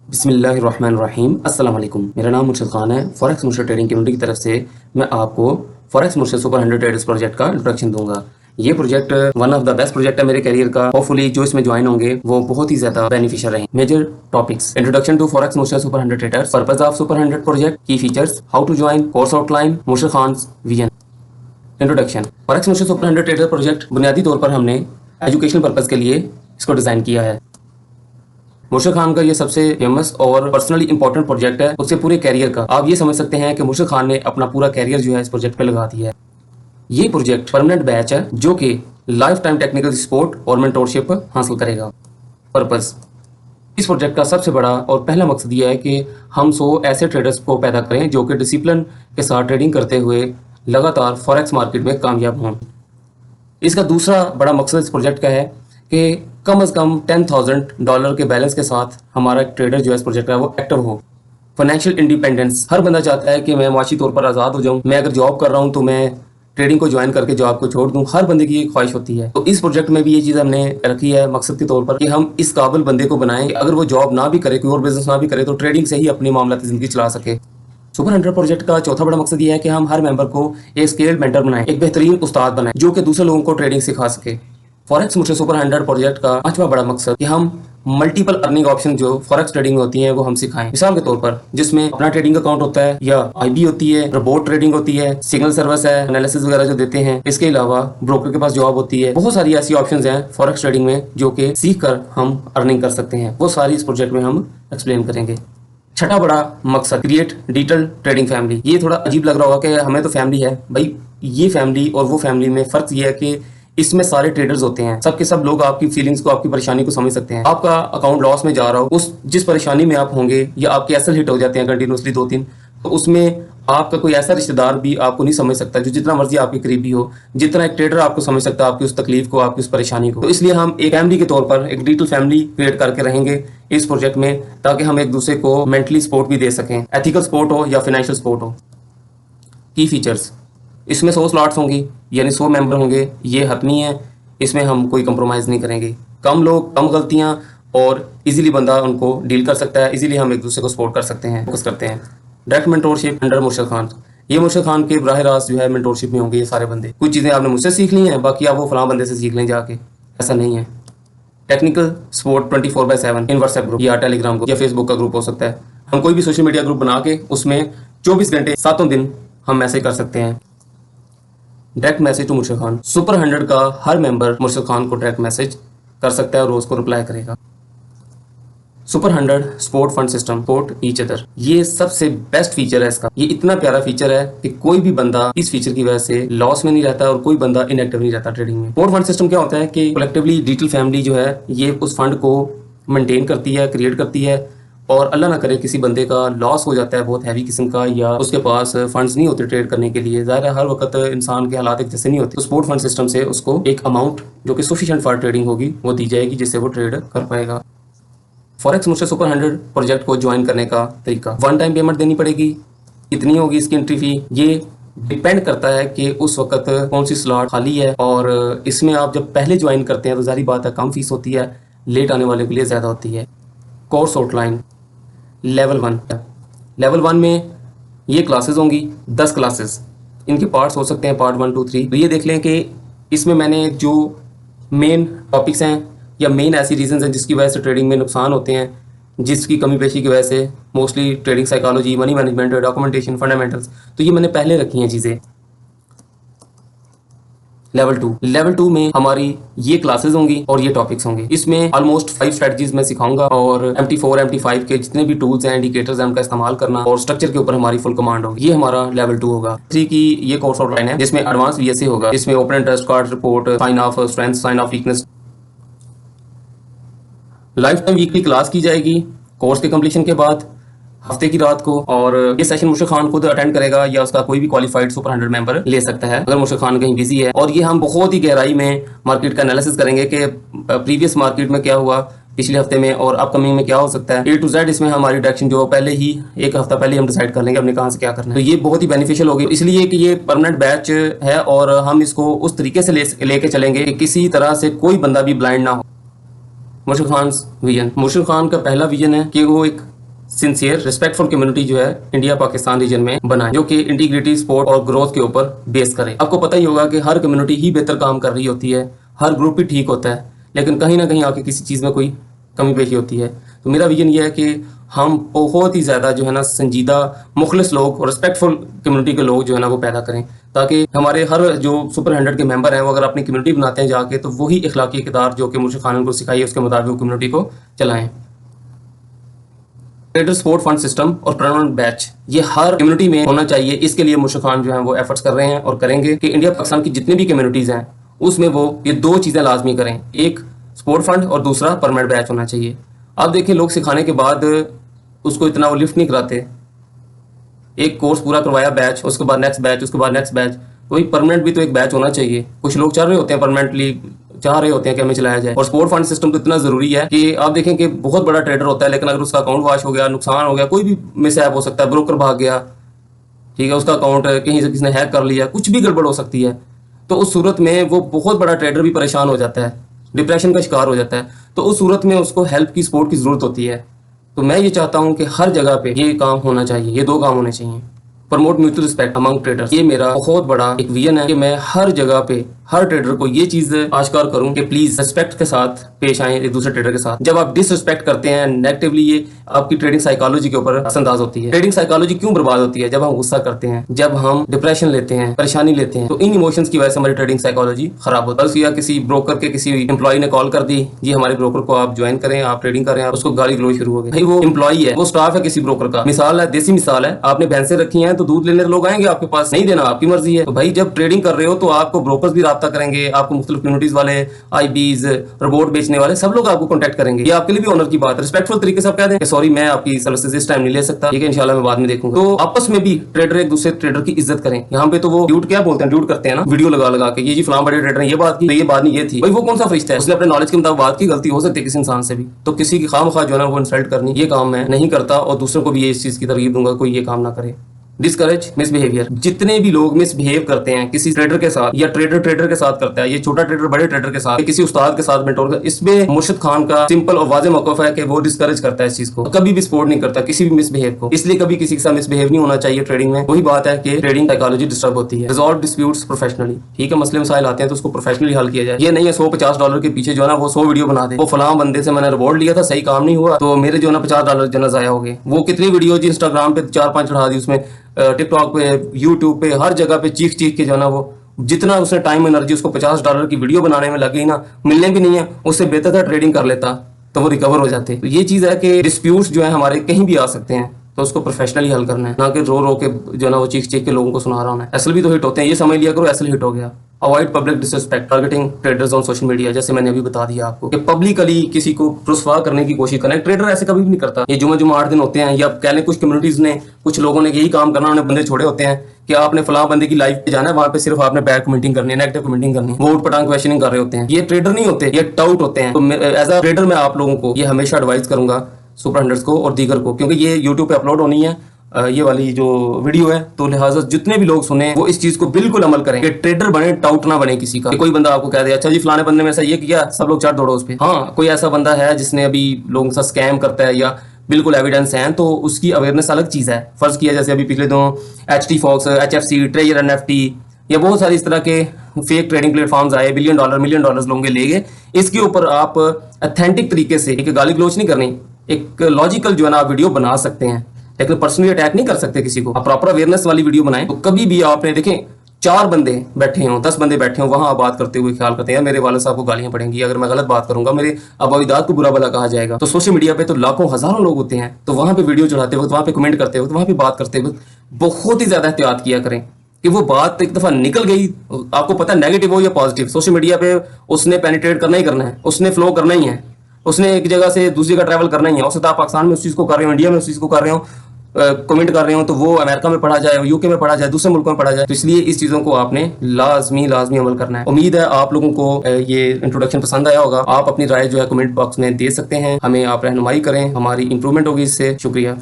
बिस्मिल्लाहिर्रहमानिर्रहीम। अस्सलाम वालेकुम। मेरा नाम मुर्शिद खान है। फॉरेक्स मुर्शिद ट्रेडिंग कम्युनिटी की तरफ से मैं आपको forex Murshid super 100 traders project का इंट्रोडक्शन दूंगा। ये project one of the best project है मेरे करियर का। होपफुली जो इसमें ज्वाइन होंगे वो बहुत ही ज्यादा बेनिफिशियल रहें। Major topics: introduction to forex Murshid super 100 traders, purpose of super 100 project, key features, how to join, course outline, Murshid Khan's vision. Introduction: forex Murshid super 100 trader project बुनियादी तौर पर हमने एजुकेशनल पर्पज के लिए इसको डिजाइन किया है। मुर्शिद खान का ये सबसे फेमस और पर्सनली इंपॉर्टेंट प्रोजेक्ट है उसके पूरे कैरियर का। आप ये समझ सकते हैं कि मुर्शिद खान ने अपना पूरा कैरियर जो है इस प्रोजेक्ट पे लगा दिया है। ये प्रोजेक्ट परमानेंट बैच है जो कि लाइफ टाइम टेक्निकल सपोर्ट और मेंटोरशिप हासिल करेगा। पर्पस: इस प्रोजेक्ट का सबसे बड़ा और पहला मकसद ये है कि हम 100 ऐसे ट्रेडर्स को पैदा करें जो कि डिसिप्लिन के साथ ट्रेडिंग करते हुए लगातार फॉरेक्स मार्केट में कामयाब हों। इसका दूसरा बड़ा मकसद इस प्रोजेक्ट का है कि कम से कम $10,000 के बैलेंस के साथ हमारा ट्रेडर जो है इस प्रोजेक्ट का वो एक्टिव हो। फाइनेंशियल इंडिपेंडेंस: हर बंदा चाहता है कि मैं माशी तौर पर आज़ाद हो जाऊं। मैं अगर जॉब कर रहा हूं तो मैं ट्रेडिंग को ज्वाइन करके जॉब को छोड़ दूं। हर बंदे की एक ख्वाहिश होती है। तो इस प्रोजेक्ट में भी ये चीज़ हमने रखी है मकसद के तौर पर कि हम इस काबिल बंदे को बनाएं कि अगर वो जॉब ना भी करे, कोई और बिजनेस ना भी करे, तो ट्रेडिंग से ही अपनी मामलाती जिंदगी चला सके। सुपर 100 प्रोजेक्ट का चौथा बड़ा मकसद ये है कि हम हर मेंबर को एक स्केल्ड मेंटर बनाएं, एक बेहतरीन उस्ताद बनाएं जो कि दूसरे लोगों को ट्रेडिंग सिखा सके। फॉरेक्स मुर्शिद सुपर 100 प्रोजेक्ट का पांचवा बड़ा मकसद कि हम मल्टीपल अर्निंग ऑप्शन जो फॉरेक्स ट्रेडिंग होती है वो हम सिखाएं। मिसाल के तौर पर जिसमें अपना ट्रेडिंग अकाउंट होता है या आईबी होती है, रोबोट ट्रेडिंग होती है, सिग्नल सर्विस है, एनालिसिस वगैरह जो देते हैं। इसके अलावा ब्रोकर के पास जॉब होती है। बहुत सारी ऐसी ऑप्शंस हैं फॉरेक्स ट्रेडिंग में जो कि सीख कर हम अर्निंग कर सकते हैं। वो सारी इस प्रोजेक्ट में हम एक्सप्लेन करेंगे। छठा बड़ा मकसद: क्रिएट डिजिटल ट्रेडिंग फैमिली। ये थोड़ा अजीब लग रहा होगा कि हमें तो फैमिली है। भाई ये फैमिली और वो फैमिली में फर्क ये है कि इसमें सारे ट्रेडर्स होते हैं। सब के सब लोग आपकी फीलिंग्स को, आपकी परेशानी को समझ सकते हैं। आपका अकाउंट लॉस में जा रहा हो, उस जिस परेशानी में आप होंगे या आपके एसएल हिट हो जाते हैं कंटिन्यूसली 2-3, तो उसमें आपका कोई ऐसा रिश्तेदार भी आपको नहीं समझ सकता जो जितना मर्जी आपके करीबी हो, जितना एक ट्रेडर आपको समझ सकता है आपकी उस तकलीफ को, आपकी उस परेशानी को। तो इसलिए हम एक फैमिली के तौर पर एक डिजिटल फैमिली क्रिएट करके रहेंगे इस प्रोजेक्ट में, ताकि हम एक दूसरे को मेंटली सपोर्ट भी दे सकें, एथिकल सपोर्ट हो या फाइनेंशियल सपोर्ट हो। की फीचर्स: इसमें 100 स्लॉट्स होंगी यानी 100 मेंबर होंगे। ये हतमी है, इसमें हम कोई कंप्रोमाइज़ नहीं करेंगे। कम लोग, कम गलतियां और इजीली बंदा उनको डील कर सकता है। इजीली हम एक दूसरे को सपोर्ट कर सकते हैं, फोकस करते हैं। डायरेक्ट मेंटोरशिप अंडर मुर्शिद खान। ये मुर्शिद खान के बराह रास्त जो है मेंटोरशिप में होंगे ये सारे बंदे। कुछ चीज़ें आपने मुझसे सीख ली हैं, बाकी आप वो फलां बंदे से सीख लें जाके, ऐसा नहीं है। टेक्निकल सपोर्ट 24/7 इन व्हाट्सएप ग्रुप या टेलीग्राम ग्रुप या फेसबुक का ग्रुप हो सकता है। हम कोई भी सोशल मीडिया ग्रुप बना के उसमें 24 घंटे 7 दिन हम मैसेज कर सकते हैं। डायरेक्ट मैसेज टू मुर्शिद खान: सुपर 100 का हर मेंबर मुर्शिद खान को डायरेक्ट मैसेज कर सकता है और उसको रिप्लाई करेगा। Super 100 support fund system, support each other. ये सबसे बेस्ट फीचर है इसका। ये इतना प्यारा फीचर है कि कोई भी बंदा इस फीचर की वजह से लॉस में नहीं रहता और कोई बंदा इनएक्टिव नहीं रहता ट्रेडिंग में। सपोर्ट फंड सिस्टम क्या होता है कि कलेक्टिवली डिजिटल फैमिली जो है ये उस फंड को मेंटेन करती है, क्रिएट करती है, और अल्लाह ना करे किसी बंदे का लॉस हो जाता है बहुत हैवी किस्म का, या उसके पास फंड्स नहीं होते ट्रेड करने के लिए। ज़ाहिर है हर वक्त इंसान के हालात एक जैसे नहीं होते। तो सपोर्ट फंड सिस्टम से उसको एक अमाउंट जो कि सफिशिएंट फॉर ट्रेडिंग होगी वो दी जाएगी जिससे वो ट्रेड कर पाएगा। फॉरेक्स मुर्शिद सुपर 100 प्रोजेक्ट को ज्वाइन करने का तरीका: वन टाइम पेमेंट देनी पड़ेगी। कितनी होगी इसकी एंट्री फी? ये डिपेंड करता है कि उस वक्त कौन सी स्लॉट खाली है, और इसमें आप जब पहले ज्वाइन करते हैं तो जाहिर बात है कम फीस होती है, लेट आने वाले के लिए ज़्यादा होती है। कोर्स आउटलाइन लेवल 1 में ये क्लासेस होंगी 10 क्लासेस। इनके पार्ट्स हो सकते हैं पार्ट 1, 2, 3। तो ये देख लें कि इसमें मैंने जो मेन टॉपिक्स हैं या मेन ऐसी रीजंस हैं जिसकी वजह से ट्रेडिंग में नुकसान होते हैं, जिसकी कमी पेशी की वजह से, mostly trading psychology, money management, documentation, fundamentals, तो ये मैंने पहले रखी हैं चीज़ें। लेवल 2 में हमारी ये क्लासेस होंगी और ये टॉपिक्स होंगे। इसमें ऑलमोस्ट 5 स्ट्रेटजीज मैं सिखाऊंगा और MT4 MT5 के जितने भी टूल्स हैं, इंडिकेटर्स हैं, उनका इस्तेमाल करना, और स्ट्रक्चर के ऊपर हमारी फुल कमांड होगी। ये हमारा लेवल 2 होगा। 3 की ये कोर्स आउटलाइन है जिसमें एडवांस VSA होगा। इसमें open interest, card report, sign of strength, sign of weakness. Life time weekly class की जाएगी कोर्स के कंप्लीशन के बाद हफ्ते की रात को, और ये सेशन मुर्शिद खान खुद अटेंड करेगा या उसका कोई भी क्वालिफाइड सुपर 100 मेंबर ले सकता है अगर मुर्शिद खान कहीं बिजी है। और ये हम बहुत ही गहराई में मार्केट का एनालिसिस करेंगे कि प्रीवियस मार्केट में क्या हुआ पिछले हफ्ते में और अपकमिंग में क्या हो सकता है। A to Z इसमें हमारी डायरेक्शन जो पहले ही एक हफ्ता पहले हम डिसाइड कर लेंगे हमने कहाँ से क्या करना है। तो ये बहुत ही बेनिफिशियल होगी, इसलिए कि ये परमानेंट बैच है और हम इसको उस तरीके से लेके चलेंगे कि किसी तरह से कोई बंदा भी ब्लाइंड ना हो। मुर्शिद खान विजन: मुर्शिद खान का पहला विजन है कि वो एक सिंसियर रिस्पेक्टफुल कम्युनिटी जो है इंडिया पाकिस्तान रीजन में बनाए, जो कि इंटीग्रिटी, स्पोर्ट और ग्रोथ के ऊपर बेस करे। आपको पता ही होगा कि हर कम्युनिटी ही बेहतर काम कर रही होती है, हर ग्रुप ही ठीक होता है, लेकिन कहीं ना कहीं आके किसी चीज़ में कोई कमी पेशी होती है। तो मेरा विजन ये है कि हम बहुत ही ज़्यादा जो है ना संजीदा, मुखलिस लोग और रिस्पेक्टफुल कम्युनिटी के लोग जो है ना वो पैदा करें, ताकि हमारे हर जो सुपर 100 के मेंबर हैं वो अगर अपनी कम्युनिटी बनाते हैं जाके, तो वही इखलाकी किरदार जो कि मुर्शिद खान उनको सिखाई है उसके मुताबिक वो कम्युनिटी को चलाएं। ट्रेडर सपोर्ट फंड सिस्टम और परमानेंट बैच ये हर कम्युनिटी में होना चाहिए। इसके लिए मुर्शिद खान जो है वो एफर्ट्स कर रहे हैं और करेंगे कि इंडिया पाकिस्तान की जितनी भी कम्युनिटीज़ हैं उसमें वो ये दो चीज़ें लाजमी करें, एक सपोर्ट फंड और दूसरा परमानेंट बैच होना चाहिए। आप देखिए, लोग सिखाने के बाद उसको इतना वो लिफ्ट नहीं कराते। एक कोर्स पूरा करवाया, बैच, उसके बाद नेक्स्ट बैच, उसके बाद नेक्स्ट बैच, वही परमानेंट भी तो एक बैच होना चाहिए। कुछ लोग चाह रहे होते हैं परमानेंटली, चाह रहे होते हैं कि हमें चलाया जाए। और स्पोर्ट फंड सिस्टम तो इतना जरूरी है कि आप देखें कि बहुत बड़ा ट्रेडर होता है, लेकिन अगर उसका अकाउंट वॉश हो गया, नुकसान हो गया, कोई भी मिसहैप हो सकता है, ब्रोकर भाग गया, ठीक है, उसका अकाउंट कहीं से किसी ने हैक कर लिया, कुछ भी गड़बड़ हो सकती है, तो उस सूरत में वो बहुत बड़ा ट्रेडर भी परेशान हो जाता है, डिप्रेशन का शिकार हो जाता है। तो उस सूरत में उसको हेल्प की, सपोर्ट की जरूरत होती है। तो मैं ये चाहता हूँ कि हर जगह पे ये काम होना चाहिए, ये दो काम होने चाहिए। Promote mutual respect among traders, ये मेरा बहुत बड़ा एक विजन है कि मैं हर जगह पे हर ट्रेडर को ये चीज आश्कार करूं कि प्लीज रिस्पेक्ट के साथ पेश आए एक दूसरे ट्रेडर के साथ। जब आप डिसरिस्पेक्ट करते हैं नेगेटिवली, ये आपकी ट्रेडिंग साइकोलॉजी के ऊपर असरअंदाज होती है। ट्रेडिंग साइकोलॉजी क्यों बर्बाद होती है? जब हम गुस्सा करते हैं, जब हम डिप्रेशन लेते हैं, परेशानी लेते हैं, तो इन इमोशंस की वजह से हमारी ट्रेडिंग साइकोलॉजी खराब होती है। या किसी ब्रोकर के किसी एम्प्लॉय ने कॉल कर दी, जी हमारे ब्रोकर को आप ज्वाइन करें, आप ट्रेडिंग करें, आप उसको गाली गलोच शुरू हो गई। भाई वो एम्प्लॉय है, वो स्टाफ है किसी ब्रोकर का। मिसाल है, देसी मिसाल है, आपने भैंसे रखी हैं तो दूध लेने लोग आएंगे आपके पास, नहीं देना आपकी मर्जी है। तो भाई जब ट्रेडिंग कर रहे हो तो आपको ब्रोकर्स भी राब्ता करेंगे, आपको मुख्तलिफ कम्युनिटीज वाले, आईबीज, रोबोट बेचने वाले सब लोग आपको कॉन्टैक्ट करेंगे। ये आपके लिए भी ऑनर की बात है। रिस्पेक्टफुल तरीके से आप कह दें सॉरी मैं आपकी सर्विसेज इस टाइम नहीं ले सकता, ठीक है, इंशाल्लाह मैं बाद में देखूंगा। तो आपस में भी ट्रेडर एक दूसरे ट्रेडर की इज्जत करें। यहाँ पे तो वो ड्यूट क्या बोलते हैं, ड्यूट करते हैं ना, वीडियो लगा लगा के, ये जी फलां बड़े ट्रेडर ने ये बात की, तो ये बात नहीं ये थी। भाई वो कौन सा फरिश्ता है? उसने अपने नॉलेज के मुताबिक बात की, गलती हो सकती है किसी इंसान से भी। तो किसी की खामखा जो है ना वो इंसल्ट करनी, ये काम मैं नहीं करता और दूसरों को भी ये इस चीज की तरगीब दूंगा कोई ये काम ना करे। डिस्करेज मिसबिहेवियर, जितने भी लोग मिसबिहेव करते हैं किसी ट्रेडर के साथ या ट्रेडर के साथ करता है, ये छोटा ट्रेडर बड़े ट्रेडर के साथ, किसी उस्ताद के साथ मेंटोर, इसमें मुर्शिद खान का सिंपल और वाज़ेह मौक़िफ़ है कि वो डिस्करेज करता है इस चीज को, कभी भी सपोर्ट नहीं करता किसी भी मिसबिहेव को। इसलिए कभी किसी के साथ मिसबिहेव नहीं होना चाहिए ट्रेडिंग में। वही बात है कि ट्रेडिंग साइकोलॉजी डिस्टर्ब होती है। रिजॉल्व डिस्प्यूट्स प्रोफेशनली, ठीक है, मसले मसाइल आते हैं तो उसको प्रोफेशनली हल किया जाए। ये नहीं है $150 के पीछे जो है ना वो 100 वीडियो बना दे, वो फलां बंदे से मैंने रिवॉर्ड लिया था, सही काम नहीं हुआ तो मेरे जो है ना $50 जो ना ज़ाया हो गए। वो कितनी वीडियो जी इंस्टाग्राम पे 4-5 चढ़ा दी, उसमें टिकटॉक पे, यूट्यूब पे, हर जगह पे चीख के जो है ना वो जितना उसने टाइम एनर्जी उसको $50 की वीडियो बनाने में लगी ना, मिलने भी नहीं है, उससे बेहतर था ट्रेडिंग कर लेता तो वो रिकवर हो जाते। तो ये चीज है कि डिस्प्यूट्स जो है हमारे कहीं भी आ सकते हैं, तो उसको प्रोफेशनली हल करना है, ना कि रो के जो है ना वो चीख के लोगों को सुना रहा है। एसल भी तो हिट होते हैं, ये समझ लिया करो एसल हिट हो गया। Avoid public disrespect targeting traders on social media, जैसे मैंने अभी बता दिया आपको कि पब्लिकली किसी को रुस्वा करने की कोशिश करना है। ट्रेडर ऐसे कभी भी नहीं करता। ये जुम्मे 8 दिन होते हैं, या कह लें कुछ कम्युनिटीज ने, कुछ लोगों ने यही काम करना, उन्होंने बंदे छोड़े होते हैं कि आपने फलां बंदे की लाइफ पे जाना है, वहां पे सिर्फ आपने बैड कमेंटिंग करनी है, नेगेटिव कमेंटिंग करनी है, वोट पटांग क्वेश्चनिंग कर रहे होते हैं। ये ट्रेडर नहीं होते, ये टाउट होते हैं। तो एज अ ट्रेडर मैं आप लोगों को ये हमेशा एडवाइस करूंगा, सुपर 100 को और दीगर को, क्योंकि ये यूट्यूब पे अपलोड होनी है ये वाली जो वीडियो है, तो लिहाजा जितने भी लोग सुने वो इस चीज को बिल्कुल अमल करें कि ट्रेडर बने, टाउट ना बने किसी का। कोई बंदा आपको कह दे अच्छा जी फलाने बंदे ने ऐसा ये किया, सब लोग चढ़ दौड़ो उस पे। हाँ, कोई ऐसा बंदा है जिसने अभी लोगों के साथ स्कैम करता है या बिल्कुल एविडेंस है, तो उसकी अवेयरनेस अलग चीज है। फर्ज किया जैसे अभी पिछले दिनों HT Fox, HFC, treasure NFT या बहुत सारी इस तरह के फेक ट्रेडिंग प्लेटफॉर्म्स आए, $1 $1 लोग ले गए। इसके ऊपर आप अथेंटिक तरीके से, एक गाली गलोच नहीं करनी, एक लॉजिकल जो है ना आप वीडियो बना सकते हैं, लेकिन पर्सनली अटैक नहीं कर सकते किसी को। आप प्रॉपर अवेयरनेस वाली वीडियो बनाएं। तो कभी भी आपने देखें 4 बंदे बैठे हों, 10 बंदे बैठे हों, वहां आप बात करते हुए ख्याल करते हैं मेरे वाले साहब को गालियां पड़ेंगी, अगर मैं गलत बात करूंगा मेरे अबविदात को बुरा भला कहा जाएगा। तो सोशल मीडिया पे तो लाखों हजारों लोग होते हैं, तो वहां पे वीडियो चढ़ाते वक्त, वहां पे कमेंट करते वक्त, वहां पे बात करते वक्त बहुत ही ज्यादा एहतियात किया करें कि वो बात एक दफा निकल गई, आपको पता नेगेटिव हो या पॉजिटिव, सोशल मीडिया पे उसने पेनिट्रेट करना ही करना है, उसने फ्लो करना ही है, उसने एक जगह से दूसरी जगह ट्रैवल करना ही है। हो सकता है आप पाकिस्तान में उस चीज को कर रहे हो, इंडिया में उस चीज को कर रहे हो, कमेंट कर रहे हो, तो वो अमेरिका में पढ़ा जाए, यूके में पढ़ा जाए, दूसरे मुल्कों में पढ़ा जाए। तो इसलिए इस चीजों को आपने लाजमी अमल करना है। उम्मीद है आप लोगों को ये इंट्रोडक्शन पसंद आया होगा। आप अपनी राय जो है कमेंट बॉक्स में दे सकते हैं, हमें आप रहनुमाई करें, हमारी इंप्रूवमेंट होगी इससे। शुक्रिया।